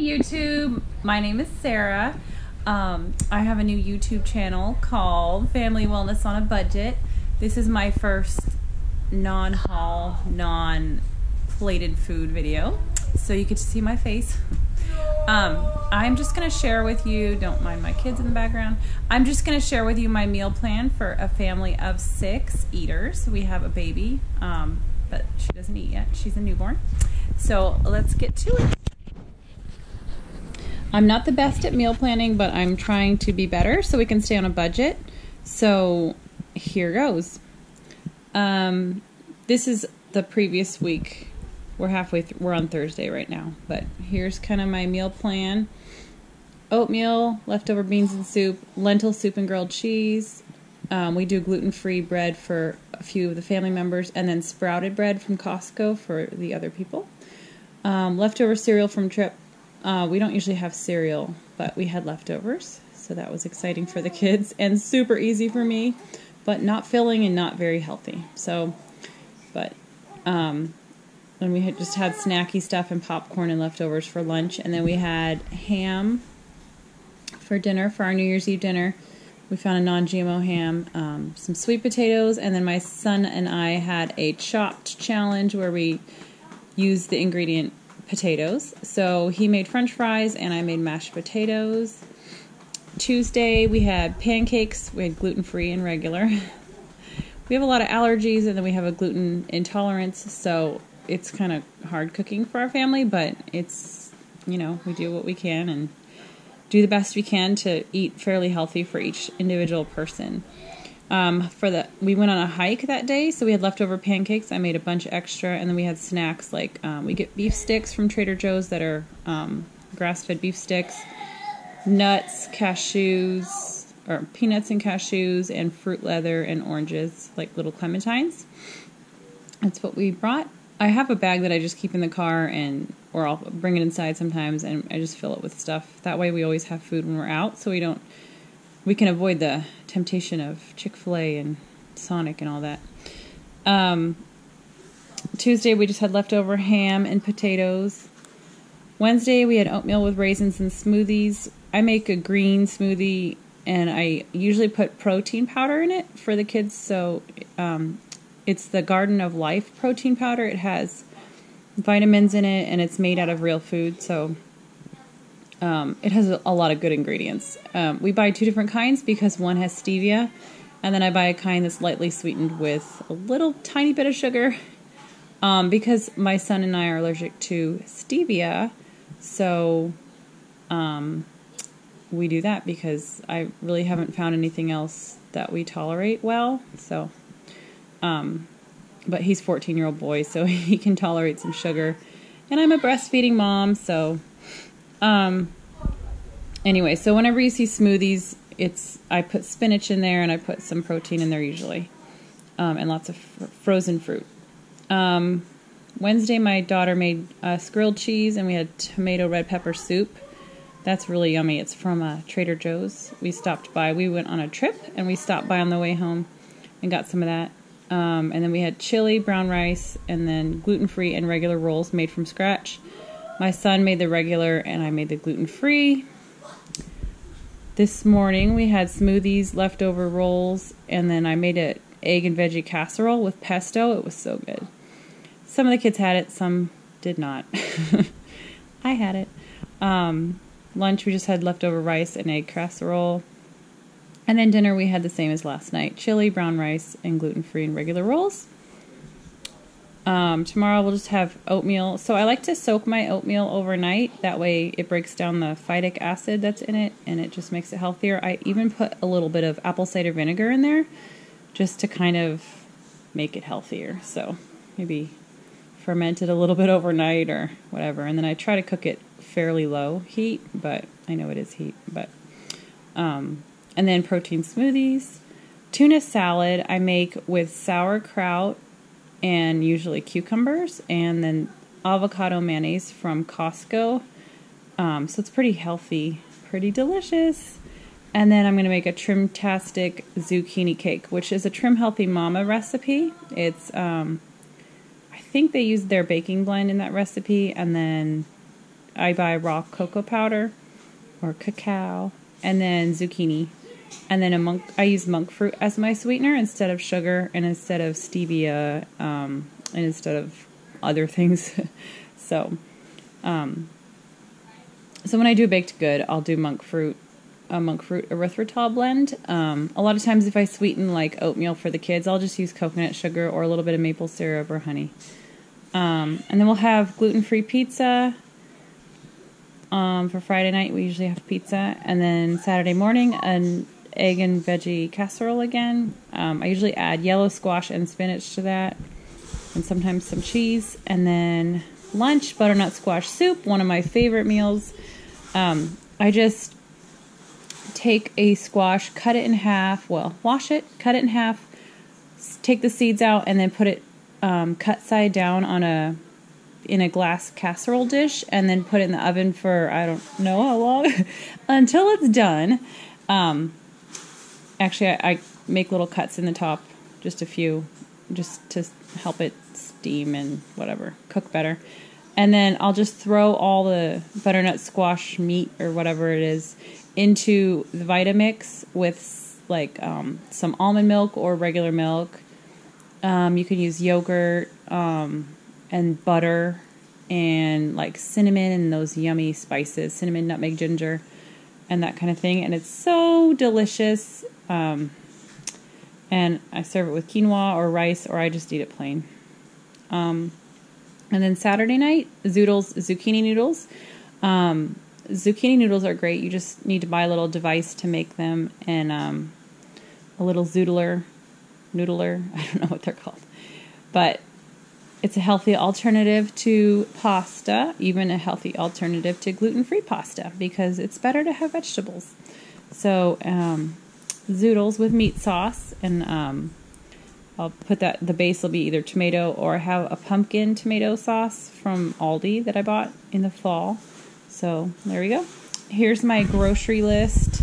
YouTube. My name is Sarah. I have a new YouTube channel called Family Wellness on a Budget. This is my first non-haul, non-plated food video, so you get to see my face. I'm just going to share with you, don't mind my kids in the background, I'm just going to share with you my meal plan for a family of 6 eaters. We have a baby, but she doesn't eat yet. She's a newborn. So let's get to it. I'm not the best at meal planning, but I'm trying to be better so we can stay on a budget. So here goes. This is the previous week. We're on Thursday right now, but here's kind of my meal plan. Oatmeal, leftover beans and soup, lentil soup and grilled cheese. We do gluten-free bread for a few of the family members, and then sprouted bread from Costco for the other people. Leftover cereal from Trip. We don't usually have cereal, but we had leftovers, so that was exciting for the kids and super easy for me, but not filling and not very healthy. So, but and we had just had snacky stuff and popcorn and leftovers for lunch, and then we had ham for dinner, for our New Year's Eve dinner. We found a non-GMO ham, some sweet potatoes, and then my son and I had a chopped challenge where we used the ingredient potatoes. So he made French fries and I made mashed potatoes. Tuesday we had pancakes. We had gluten-free and regular. We have a lot of allergies, and then we have a gluten intolerance, so it's kind of hard cooking for our family, but it's, you know, we do what we can and do the best we can to eat fairly healthy for each individual person. We went on a hike that day, so we had leftover pancakes. I made a bunch extra, and then we had snacks like we get beef sticks from Trader Joe's that are grass-fed beef sticks, nuts, cashews, or peanuts and cashews, and fruit leather and oranges, like little clementines. That's what we brought. I have a bag that I just keep in the car, or I'll bring it inside sometimes, and I just fill it with stuff. That way we always have food when we're out, so we can avoid the temptation of Chick-fil-A and Sonic and all that. Tuesday we just had leftover ham and potatoes. Wednesday we had oatmeal with raisins and smoothies. I make a green smoothie, and I usually put protein powder in it for the kids, so it's the Garden of Life protein powder. It has vitamins in it, and it's made out of real food, so it has a lot of good ingredients. We buy 2 different kinds because one has stevia, and then I buy a kind that's lightly sweetened with a little tiny bit of sugar because my son and I are allergic to stevia, so we do that because I really haven't found anything else that we tolerate well. So, but he's a 14-year-old boy, so he can tolerate some sugar, and I'm a breastfeeding mom, so anyway, so whenever you see smoothies, I put spinach in there, and I put some protein in there usually, and lots of frozen fruit. Wednesday, my daughter made grilled cheese, and we had tomato red pepper soup. That's really yummy. It's from Trader Joe's. We went on a trip, and we stopped by on the way home and got some of that. And then we had chili, brown rice, and then gluten-free and regular rolls made from scratch. My son made the regular, and I made the gluten-free. This morning we had smoothies, leftover rolls, and then I made an egg and veggie casserole with pesto. It was so good. Some of the kids had it, some did not. I had it. Lunch we just had leftover rice and egg casserole. And then dinner we had the same as last night. Chili, brown rice, and gluten-free and regular rolls. Tomorrow we'll just have oatmeal. So I like to soak my oatmeal overnight. That way it breaks down the phytic acid that's in it, and it just makes it healthier. I even put a little bit of apple cider vinegar in there just to kind of make it healthier. So maybe ferment it a little bit overnight or whatever. And then I try to cook it fairly low heat, but I know it is heat. But and then protein smoothies. Tuna salad I make with sauerkraut and usually cucumbers, and then avocado mayonnaise from Costco. So it's pretty healthy, pretty delicious. And then I'm going to make a Trimtastic zucchini cake, which is a Trim Healthy Mama recipe. It's, I think they used their baking blend in that recipe, and then I buy raw cocoa powder or cacao, and then zucchini. And then I use monk fruit as my sweetener instead of sugar and instead of stevia, and instead of other things. So when I do baked good, I'll do a monk fruit erythritol blend. A lot of times if I sweeten like oatmeal for the kids, I'll just use coconut sugar or a little bit of maple syrup or honey. And then we'll have gluten-free pizza. For Friday night, we usually have pizza. And then Saturday morning, an egg and veggie casserole again. I usually add yellow squash and spinach to that, and sometimes some cheese. And then lunch, butternut squash soup, one of my favorite meals. I just take a squash, cut it in half, wash it, cut it in half, take the seeds out, and then put it cut side down in a glass casserole dish, and then put it in the oven for, I don't know how long, until it's done. Actually, I make little cuts in the top, just a few, just to help it steam and whatever, cook better. And then I'll just throw all the butternut squash meat or whatever it is into the Vitamix with like some almond milk or regular milk. You can use yogurt and butter and like cinnamon and those yummy spices, cinnamon, nutmeg, ginger, and that kind of thing. And it's so delicious. And I serve it with quinoa or rice, or I just eat it plain. And then Saturday night, zucchini noodles. Zucchini noodles are great. You just need to buy a little device to make them, and a little noodler. I don't know what they're called. But it's a healthy alternative to pasta, even a healthy alternative to gluten-free pasta, because it's better to have vegetables. So zoodles with meat sauce, and I'll put the base will be either tomato, or I have a pumpkin tomato sauce from Aldi that I bought in the fall. So there we go. Here's my grocery list.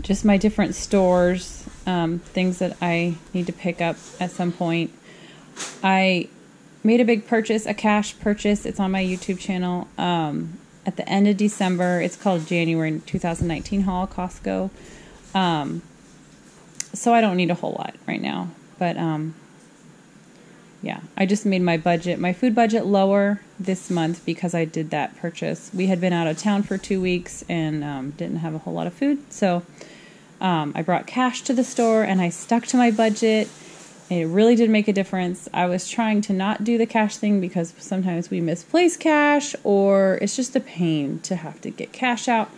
Just my different stores, things that I need to pick up at some point. I made a big purchase, a cash purchase. It's on my YouTube channel at the end of December. It's called January 2019 haul, Costco. So I don't need a whole lot right now. But yeah, I just made my food budget lower this month because I did that purchase. We had been out of town for 2 weeks and didn't have a whole lot of food. So I brought cash to the store and I stuck to my budget. It really did make a difference. I was trying to not do the cash thing because sometimes we misplace cash, or it's just a pain to have to get cash out.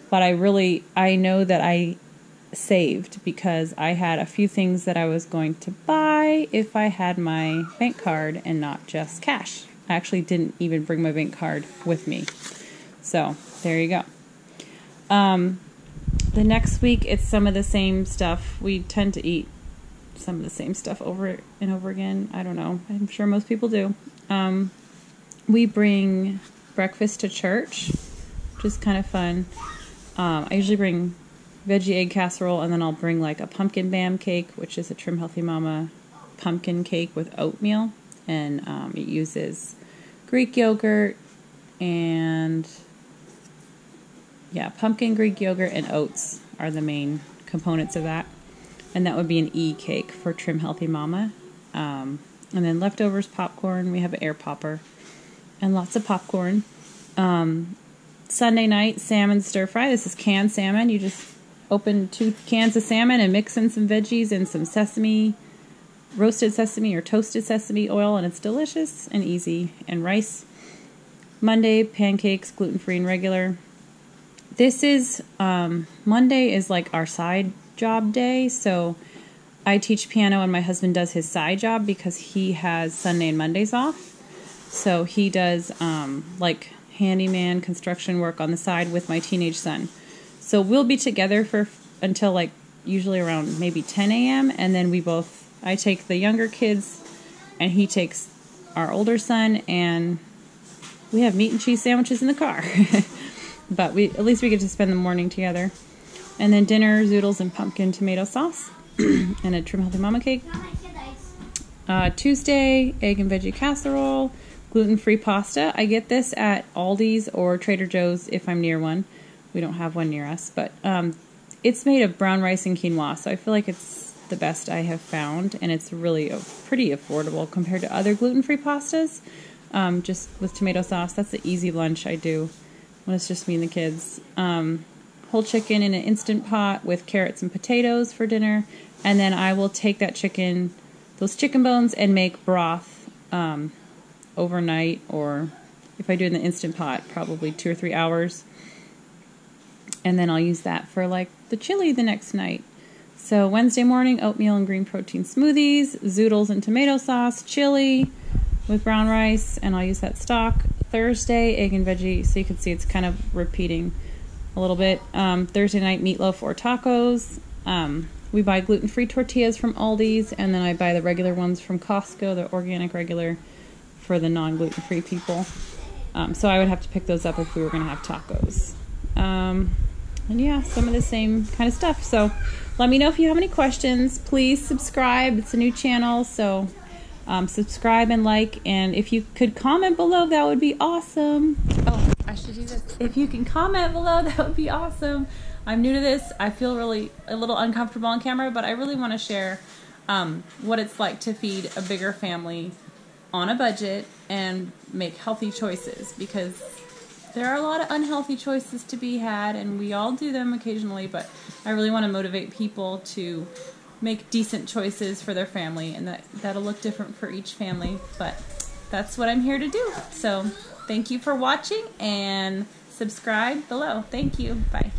But I know that I saved because I had a few things that I was going to buy if I had my bank card and not just cash. I actually didn't even bring my bank card with me. So there you go. The next week, it's some of the same stuff. We tend to eat some of the same stuff over and over again. I don't know. I'm sure most people do. We bring breakfast to church, which is kind of fun. I usually bring veggie egg casserole, and then I'll bring like a pumpkin bam cake, which is a Trim Healthy Mama pumpkin cake with oatmeal. And it uses Greek yogurt and pumpkin, Greek yogurt, and oats are the main components of that. And that would be an E cake for Trim Healthy Mama. And then leftovers, popcorn. We have an air popper and lots of popcorn. Sunday night, salmon stir fry. This is canned salmon. You just open 2 cans of salmon and mix in some veggies and some sesame, roasted sesame or toasted sesame oil, and it's delicious and easy. And rice. Monday, pancakes, gluten-free and regular. This is, Monday is like our side job day, so I teach piano and my husband does his side job because he has Sunday and Mondays off. So he does like handyman construction work on the side with my teenage son. So we'll be together until like usually around maybe 10 a.m. and then I take the younger kids and he takes our older son, and we have meat and cheese sandwiches in the car. But at least we get to spend the morning together. And then dinner, zoodles and pumpkin tomato sauce and a Trim Healthy Mama cake. Tuesday, egg and veggie casserole gluten-free pasta. I get this at Aldi's or Trader Joe's if I'm near one. We don't have one near us, but it's made of brown rice and quinoa, so I feel like it's the best I have found, and it's really pretty affordable compared to other gluten-free pastas. Just with tomato sauce, that's the easy lunch I do when it's just me and the kids. Whole chicken in an Instant Pot with carrots and potatoes for dinner, and then I will take that chicken, those chicken bones, and make broth overnight, or if I do it in the Instant Pot, probably 2 or 3 hours. And then I'll use that for like the chili the next night. So Wednesday morning, oatmeal and green protein smoothies, zoodles and tomato sauce, chili with brown rice, and I'll use that stock. Thursday, egg and veggie, so you can see it's kind of repeating a little bit. Thursday night, meatloaf or tacos. We buy gluten-free tortillas from Aldi's, and then I buy the regular ones from Costco, the organic regular, for the non-gluten-free people. So I would have to pick those up if we were going to have tacos. And yeah, some of the same kind of stuff. So let me know if you have any questions. Please subscribe. It's a new channel, so subscribe and like. And if you could comment below, that would be awesome. Oh, I should do this. If you can comment below, that would be awesome. I'm new to this. I feel really a little uncomfortable on camera, but I really want to share what it's like to feed a bigger family on a budget and make healthy choices, because there are a lot of unhealthy choices to be had, and we all do them occasionally, but I really want to motivate people to make decent choices for their family, and that'll look different for each family, but that's what I'm here to do. So thank you for watching, and subscribe below. Thank you. Bye.